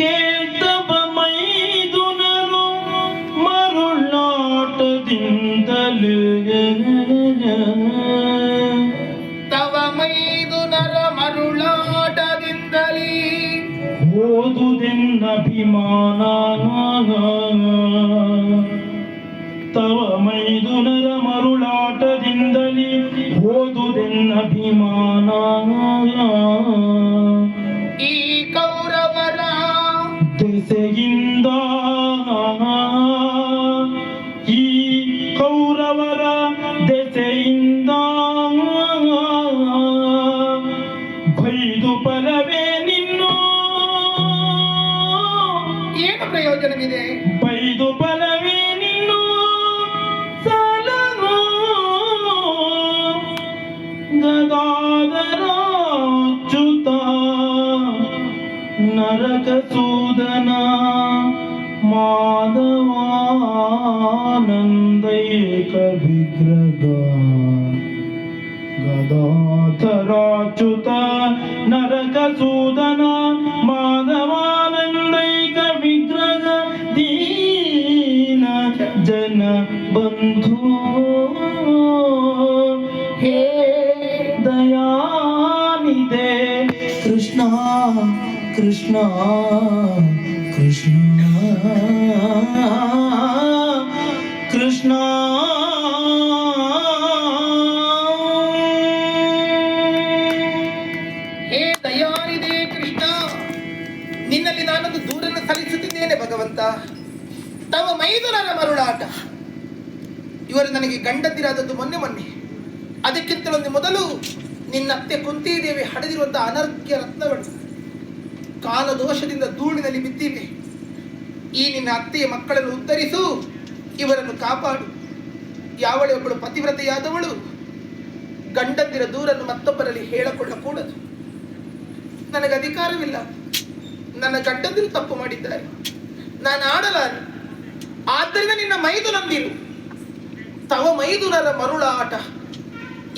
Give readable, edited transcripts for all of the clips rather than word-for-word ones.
ಕೇಳ್ತವ ಮೈದುನರು ಮರುಳಾಟದಿಂದಲೇ ತವ ಮೈದುನರ ಮರುಳಾಟದಿಂದಲೇ ಓದುದೆನ್ನಭಿಮಾನ ತವ ಮೈದುನರ ಮರುಳಾಟದಿಂದಲೇ ಓದುದೆನ್ನಭಿಮಾನ ಈ ಕೌರವರ ದೆಸೆಯಿಂದ ಈ ಕೌರವರ ದೆಸೆಯಿಂದ ಬೈದು ಫಲವೇ ನಿನ್ನು ಏನು ಪ್ರಯೋಜನವಿದೆ ಬೈದು ಫಲವೇ ನಿನ್ನು ಸಾಲನು ಗದಾಧರ ಅಚ್ಯುತ ನರಕ ಸೂದನ ಮಾಧವಾನಂದೈಕ ವಿಗ್ರಹ ಗದಾಧರಾಚ್ಯುತ ನರಕ ಸೂದನ ಮಾಧವಾನಂದೈಕ ವಿಗ್ರಹ ದೀನ ಜನ ಬಂಧು ಹೇ ದಯಾನಿದೆ ಕೃಷ್ಣ ಕೃಷ್ಣ ಕೃಷ್ಣ ಕೃಷ್ಣ ಹೇ ದಯಾನಿದೆ ಕೃಷ್ಣ, ನಿನ್ನಲ್ಲಿ ನಾನೊಂದು ದೂರನ್ನು ಸಲ್ಲಿಸುತ್ತಿದ್ದೇನೆ ಭಗವಂತ. ತವ ಮೈದುನರ ಮರುಳಾಟ, ಇವರು ನನಗೆ ಗಂಡಂದಿರಾದದ್ದು ಮೊನ್ನೆ. ಅದಕ್ಕಿಂತಲೊಂದು ಮೊದಲು ನಿನ್ನ ಅತ್ತೆ ಕುಂತಿದೇವಿ ಹಡೆದಿರುವಂತಹ ಅನರ್ಘ್ಯ ರತ್ನಗಳು ಕಾಲದೋಷದಿಂದ ಧೂಳಿನಲ್ಲಿ ಬಿದ್ದಿವೆ. ಈ ನಿನ್ನ ಅತ್ತೆಯ ಮಕ್ಕಳನ್ನು ಉದ್ಧರಿಸು, ಇವರನ್ನು ಕಾಪಾಡು. ಯಾವಳೆ ಒಬ್ಬಳು ಪತಿವ್ರತೆಯಾದವಳು ಗಂಡಂದಿರ ದೂರನ್ನು ಮತ್ತೊಬ್ಬರಲ್ಲಿ ಹೇಳಿಕೊಳ್ಳಕೂಡದು. ನನಗೆ ಅಧಿಕಾರವಿಲ್ಲ, ನನ್ನ ಗಂಡಂದಿರು ತಪ್ಪು ಮಾಡಿದ್ದಾರೆ, ನಾನು ಆಡಲಾರೆ. ಆದ್ದರಿಂದ ನಿನ್ನ ಮೈದುನಂದಿರು ತವ ಮೈದುನರ ಮರುಳಾಟ,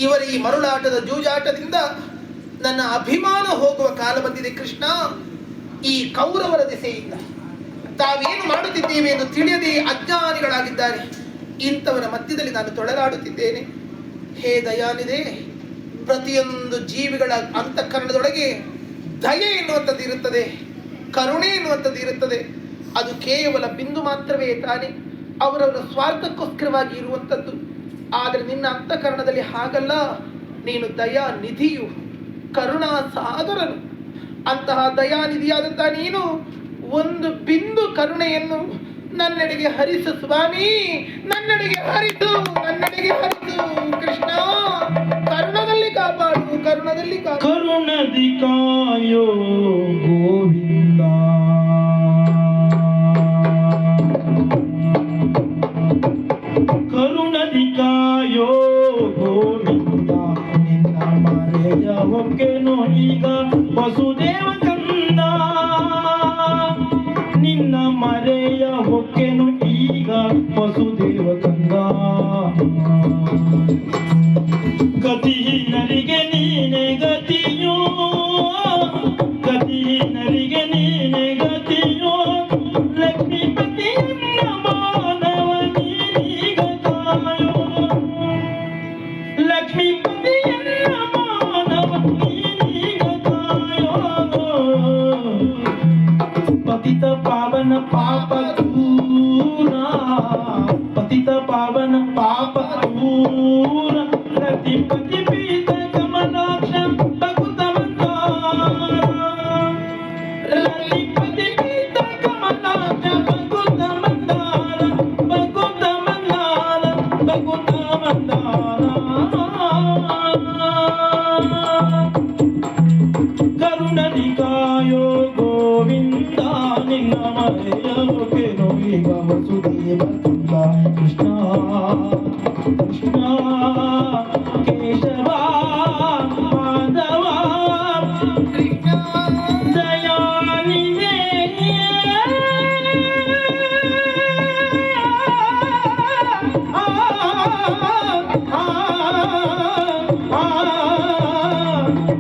ಇವರ ಈ ಮರುಳಾಟದ ಜೂಜಾಟದಿಂದ ನನ್ನ ಅಭಿಮಾನ ಹೋಗುವ ಕಾಲ ಬಂದಿದೆ ಕೃಷ್ಣ. ಈ ಕೌರವರ ದೆಸೆಯಿಂದ ತಾವೇನು ಮಾಡುತ್ತಿದ್ದೇವೆ ಎಂದು ತಿಳಿಯದೆ ಅಜ್ಞಾನಿಗಳಾಗಿದ್ದಾರೆ. ಇಂಥವರ ಮಧ್ಯದಲ್ಲಿ ನಾನು ತೊಳಲಾಡುತ್ತಿದ್ದೇನೆ. ಹೇ ದಯಾನಿದೆ, ಪ್ರತಿಯೊಂದು ಜೀವಿಗಳ ಅಂತಃಕರಣದೊಳಗೆ ದಯೆ ಎನ್ನುವಂಥದ್ದು ಇರುತ್ತದೆ, ಕರುಣೆ ಎನ್ನುವಂಥದ್ದು ಇರುತ್ತದೆ. ಅದು ಕೇವಲ ಬಿಂದು ಮಾತ್ರವೇ ತಾನೆ, ಅವರವರ ಸ್ವಾರ್ಥಕ್ಕೋಸ್ಕರವಾಗಿ ಇರುವಂಥದ್ದು. ಆದರೆ ನಿನ್ನ ಅಂತಃಕರಣದಲ್ಲಿ ಹಾಗಲ್ಲ, ನೀನು ದಯಾ ನಿಧಿಯು, ಕರುಣಾ ಸಾಗರನು. ಅಂತಹ ದಯಾನಿಧಿಯಾದಂತಹ ನೀನು ಒಂದು ಬಿಂದು ಕರುಣೆಯನ್ನು ನನ್ನೆಡೆಗೆ ಹರಿಸು ಸ್ವಾಮಿ, ನನ್ನೆಡೆಗೆ ಹರಿಸು, ನನ್ನೆಡೆಗೆ ಹರಿಸು ಕೃಷ್ಣ. ಕರುಣದಲ್ಲಿ ಕಾಪಾಡು, ಕರುಣದಲ್ಲಿ ಕಾಪಾಡು. ಕರುಣದಿ ಕಾಯೋ ಗೋವಿಂದ, ಕರುಣದಿ ಕಾಯೋ ಗೋವಿಂದ. ನಿನ್ನ ಮರೆಯ ಹೊಕ್ಕೆನೋ ಈಗ ವಸುದೇವ ಕಂದ, ನಿನ್ನ ಮರೆಯ ಹೊಕ್ಕೆನು ಈಗ ವಸುದೇವ ಕಂದ. ಗತಿಹೀನರಿಗೆ ನೀನೆ ಗತಿಯೋ, ಗತಿಹೀನರಿಗೆ ನೀನೆ ಗತಿಯೋ. ಲಕ್ಷ್ಮೀಪತಿಯನ್ನ ಮಾನವ ನೀನೀಗ ಕಾಯೋ, ಲಕ್ಷ್ಮೀಪತಿಯನ್ನ ಮಾನವ ನೀನೀಗ ಕಾಯೋ. ಪತಿತ ಪಾವನ ಪಾಪ ದೂರ, ಪತಿತ ಪಾವನ ಪಾಪ ದೂರ. ರತಿಪತಿ ಪೀತ ಕಮಲಾಕ್ಷ ಭಕುತ ಮಂದಾರ, ರತಿಪತಿ ಪೀತ ಕಮಲಾಕ್ಷ ಭಕುತ ಮಂದಾರ, ಭಕುತ ಮಂದಾರ, ಭಕುತ ಮಂದಾರ. ಕರುಣದಿ ಕಾಯೋ ಗೋವಿಂದ, ನಿನ್ನ ಮರೆಯ ಹೊಕ್ಕೆನು ಈಗ ವಸುದೇವ ಕಂದ. ಕೃಷ್ಣ ಕೃಷ್ಣ ಕೇಶವ ಮಾಧವ ಕೃಷ್ಣ ದಯಾನಿಧಿ.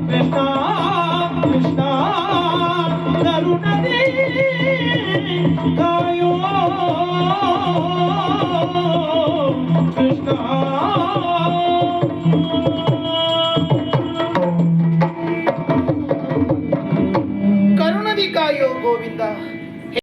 ಕೃಷ್ಣ ಕೃಷ್ಣ ಕರುಣದಿ ಕಾಯೋ ಕೃಷ್ಣ